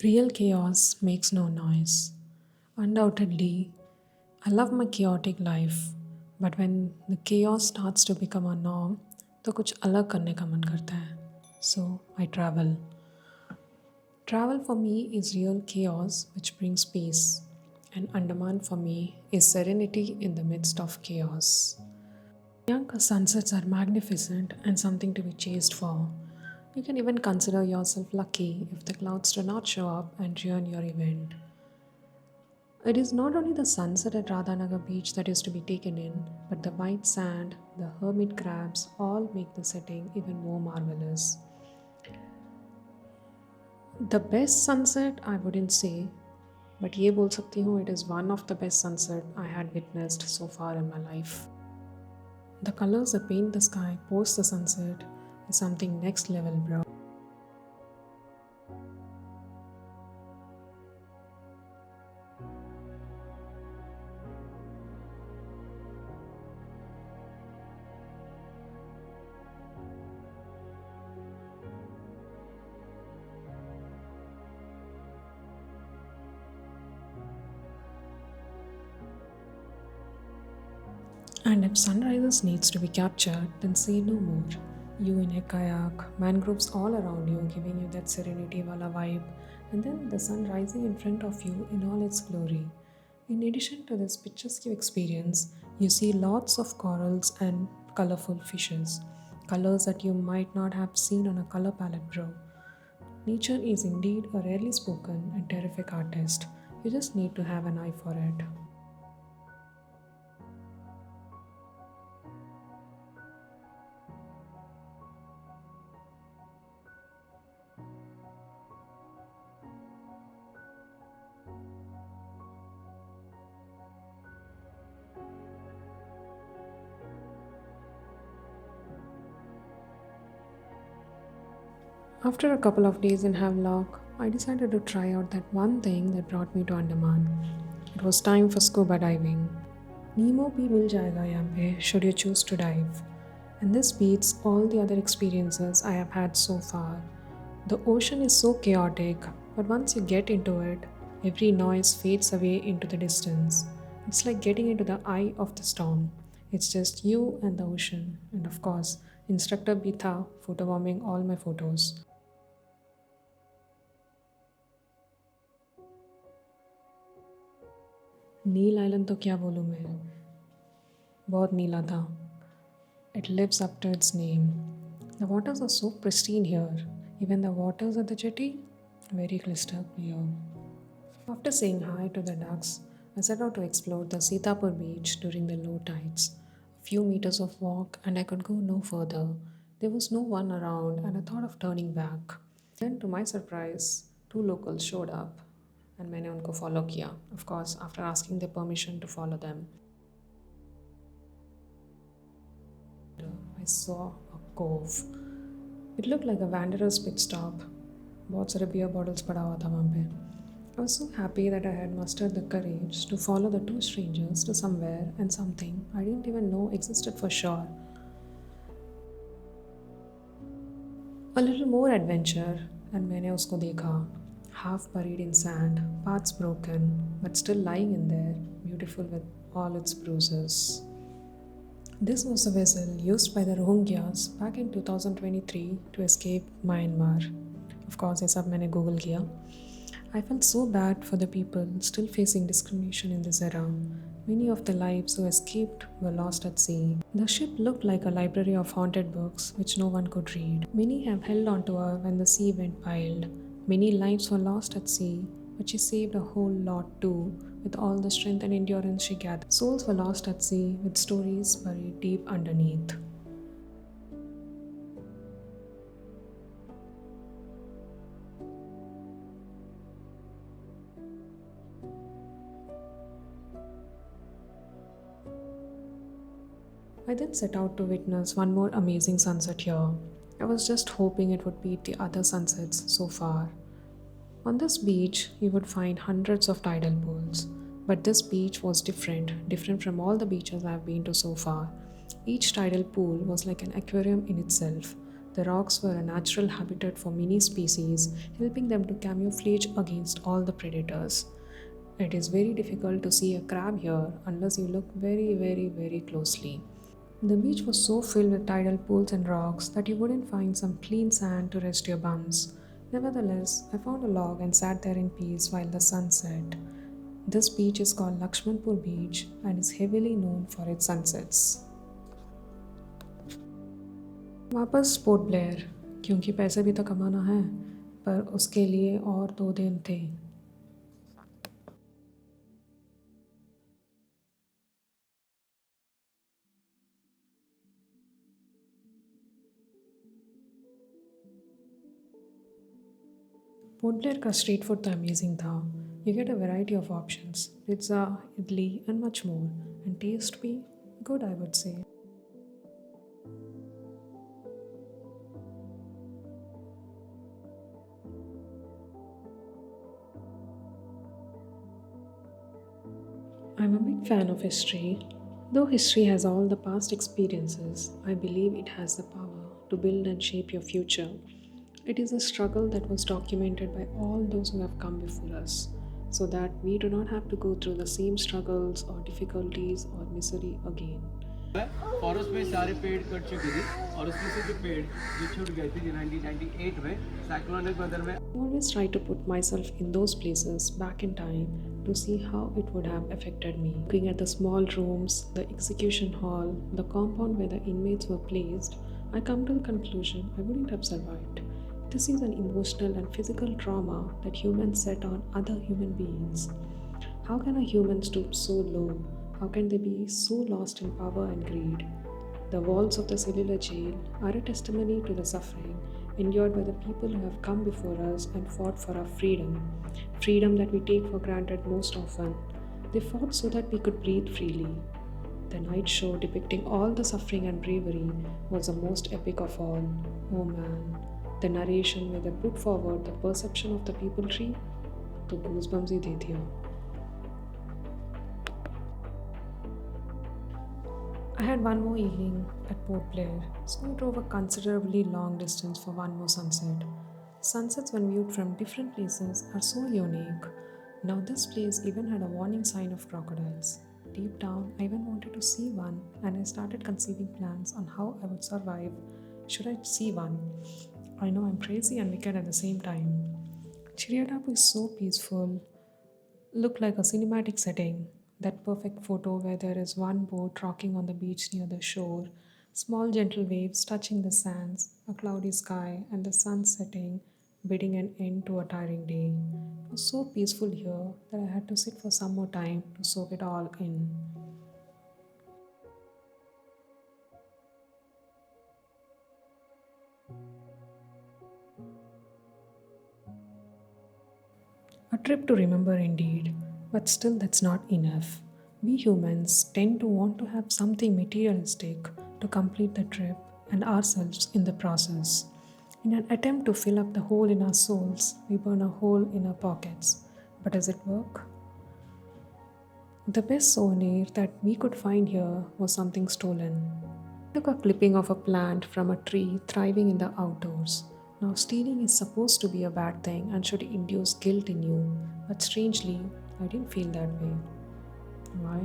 Real chaos makes no noise. Undoubtedly, I love my chaotic life, but when the chaos starts to become a norm, तो कुछ अलग करने का मन करता है. So I travel. Travel for me is real chaos which brings peace, and Andaman for me is serenity in the midst of chaos. Young sunsets are magnificent and something to be chased for. You can even consider yourself lucky if the clouds do not show up and ruin your event. It is not only the sunset at Radhanagar beach that is to be taken in, but the white sand, the hermit crabs all make the setting even more marvelous. The best sunset I wouldn't say, but ये बोल सकती हूँ it is one of the best sunset I had witnessed so far in my life. The colors that paint the sky post the sunset is something next level, bro. And if sunrises needs to be captured, then say no more. You in a kayak, mangroves all around you, giving you that serenity wala vibe, and then the sun rising in front of you in all its glory. In addition to this picturesque experience, you see lots of corals and colorful fishes, colors that you might not have seen on a color palette, bro. Nature is indeed a rarely spoken and terrific artist. You just need to have an eye for it. After a couple of days in Havelock, I decided to try out that one thing that brought me to Andaman. It was time for scuba diving. Nemo भी मिल जाएगा यहाँ पे should you choose to dive. And this beats all the other experiences I have had so far. The ocean is so chaotic, but once you get into it, every noise fades away into the distance. It's like getting into the eye of the storm. It's just you and the ocean, and of course, instructor भी था photobombing all my photos. Neil Island तो क्या बोलूँ मैं, बहुत नीला था. It lives up to its name. The waters are so pristine here. Even the waters at the jetty, very crystal clear. After saying hi to the ducks, I set out to explore the Sitapur beach during the low tides. A few meters of walk and I could go no further. There was no one around and I thought of turning back. Then to my surprise, two locals showed up and मैंने उनको follow किया. Of course, after asking their permission to follow them. I saw a cove. It looked like a wanderer's pit stop. बहुत सारे beer bottles पड़ा हुआ था वहाँ पे. I was so happy that I had mustered the courage to follow the two strangers to somewhere and something I didn't even know existed for sure. A little more adventure, and मैंने उसको देखा. Half buried in sand, parts broken, but still lying in there, beautiful with all its bruises. This was a vessel used by the Rohingyas back in 2023 to escape Myanmar. Of course, ये सब मैंने Google किया. I felt so bad for the people still facing discrimination in this era. Many of the lives who escaped were lost at sea. The ship looked like a library of haunted books which no one could read. Many have held onto her when the sea went wild. Many lives were lost at sea, but she saved a whole lot too, with all the strength and endurance she gathered. Souls were lost at sea, with stories buried deep underneath. I then set out to witness one more amazing sunset here. I was just hoping it would beat the other sunsets so far. On this beach, you would find hundreds of tidal pools, but this beach was different from all the beaches I've been to so far. Each tidal pool was like an aquarium in itself. The rocks were a natural habitat for many species, helping them to camouflage against all the predators. It is very difficult to see a crab here unless you look very, very, very closely. The beach was so filled with tidal pools and rocks that you wouldn't find some clean sand to rest your bums. Nevertheless, I found a log and sat there in peace while the sun set. This beach is called Lakshmanpur Beach and is heavily known for its sunsets. वापस port Blair क्योंकि पैसे भी तो कमाना है पर उसके लिए और 2 दिन थे. पोर्ट ब्लेयर का स्ट्रीट फूड तो अमेजिंग था. You get a variety of options, pizza, idli and much more, and taste be good, I would say. I'm a big fan of history. Though history has all the past experiences, I believe it has the power to build and shape your future. It is a struggle that was documented by all those who have come before us, so that we do not have to go through the same struggles or difficulties or misery again. Forest में सारे पेड़ cut चुके थे और उसमें से जो पेड़ जो छूट गए थे 1998 में साइक्लोनिक वेदर में I always try to put myself in those places back in time to see how it would have affected me. Looking at the small rooms, the execution hall, the compound where the inmates were placed, I come to the conclusion I wouldn't have survived. This is an emotional and physical trauma that humans set on other human beings. How can a human stoop so low? How can they be so lost in power and greed? The walls of the cellular jail are a testimony to the suffering endured by the people who have come before us and fought for our freedom, freedom that we take for granted most often. They fought so that we could breathe freely. The night show depicting all the suffering and bravery was the most epic of all. Oh man, the narration where they put forward the perception of the people tree, to goosebumps ही दे दिया. I had one more evening at Port Blair, so I drove a considerably long distance for one more sunset. Sunsets, when viewed from different places, are so unique. Now, this place even had a warning sign of crocodiles. Deep down, I even wanted to see one, and I started conceiving plans on how I would survive should I see one. I know I'm crazy and wicked at the same time. Chiriatapu is so peaceful, looked like a cinematic setting. That perfect photo where there is one boat rocking on the beach near the shore, small gentle waves touching the sands, a cloudy sky, and the sun setting, bidding an end to a tiring day. It was so peaceful here that I had to sit for some more time to soak it all in. A trip to remember indeed, but still that's not enough. We humans tend to want to have something materialistic to complete the trip and ourselves in the process. In an attempt to fill up the hole in our souls, we burn a hole in our pockets. But does it work? The best souvenir that we could find here was something stolen. Took a clipping of a plant from a tree thriving in the outdoors. Now, stealing is supposed to be a bad thing and should induce guilt in you, but strangely, I didn't feel that way. Why?